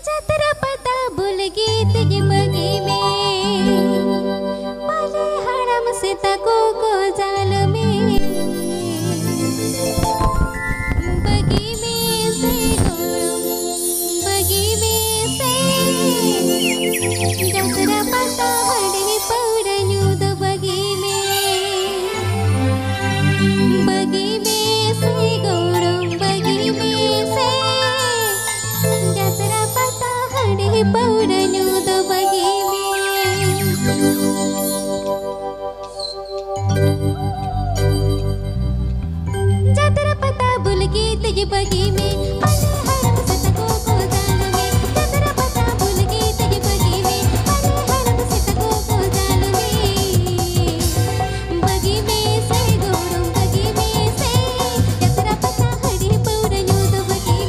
जतरा पता भूल गीत ये बगी में पाले हरम से तको को जाल में बगी में से गोरम बगी में से जतरा पता हड़े पौड़न्यू दो बगी में से गोरम बगी में से जतरा पता हड़े पौड़न्यू दो बगी में जतरा पता भूल गीत ये बगी में पाले हरम से तको को जाल में जतरा पता भूल गीत ये बगी में पाले हरम से तको को जाल में बगी में से गोरम बगी में से जतरा पता हड़े पौड़न्यू दो बगी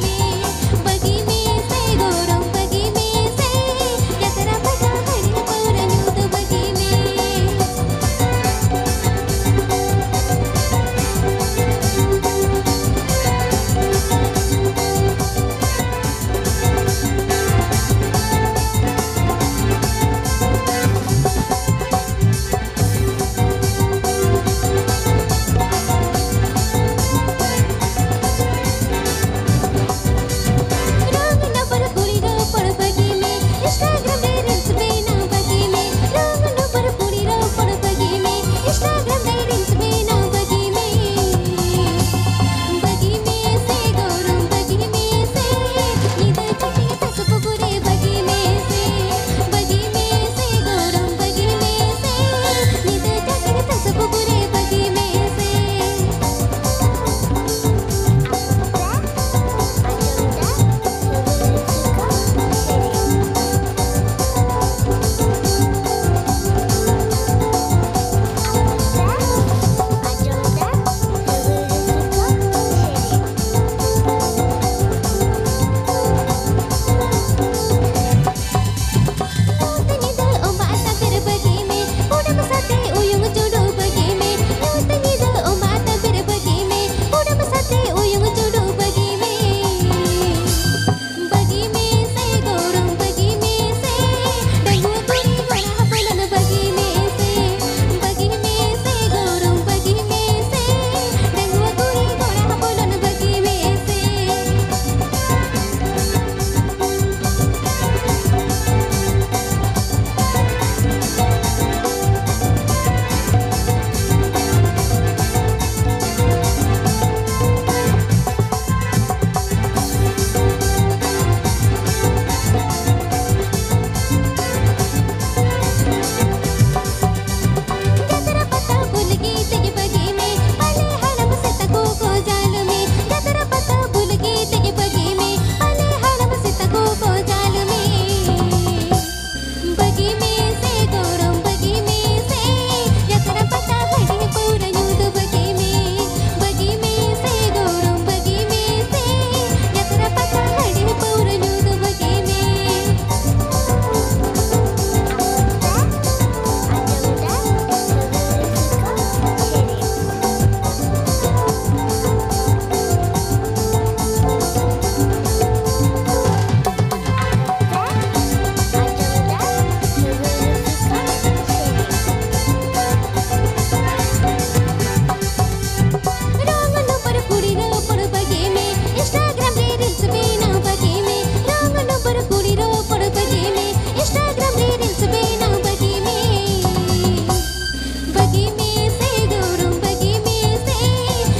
में से गोरम बगी में से जतरा पता हड़े पौड़न्यू दो बगी में रंग नंबर पूरी रो पड़ बगी में इंस्टाग्राम रे रील्स में ना बगी में रंग नंबर पूरी रो पड़ बगी में इंस्टाग्राम रे रील्स में ना बगी में से गोरम बगी में से नींद चटी तस पुगुरे बगी में से गोरम बगी में से नींद चटी तस पुगुरे बगी में से जतरा पता भूल गीत ये बगी में पाले हरम से तको को जाल में जतरा पता भूल गीत ये बगी में पाले हरम से तको को जाल में बगी में से गोरम बगी में से जतरा पता हड़े पौड़न्यू दो बगी में से गोरम बगी में से जतरा पता हड़े पौड़न्यू दो बगी में रंग नंबर पूरी रो पड़ बगी में इंस्टाग्राम रे रील्स में ना बगी में रंग नंबर पूरी रो पड़ बगी में इंस्टाग्राम रे रील्स में ना बगी में से गोरम बगी में से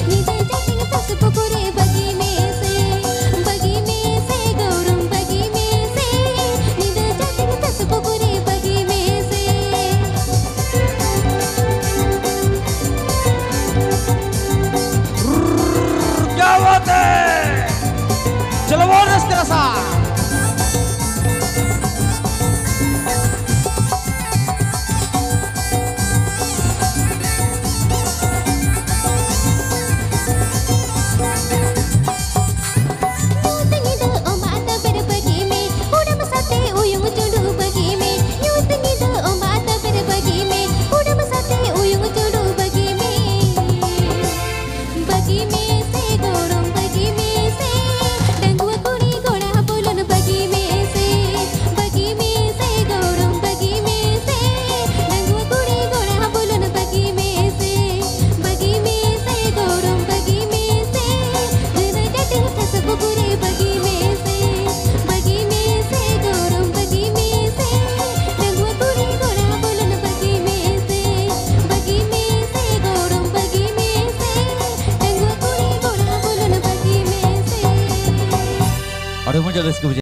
नींद चटी तस पुगुरे बगी में से गोरम बगी में से नींद चटी तस पुगुरे बगी में से क्या बात है, चलो और इस तरह सा यूत नींद ओ माता फिर बगी में उड़म साथे उयुंग चुडू बगी में यूत नींद ओ माता फिर बगी में उड़म साथे उयुंग चुडू बगी में से गोरम बगी में से डंगुआ कुड़ी घोड़ा बोलन जल्द इसको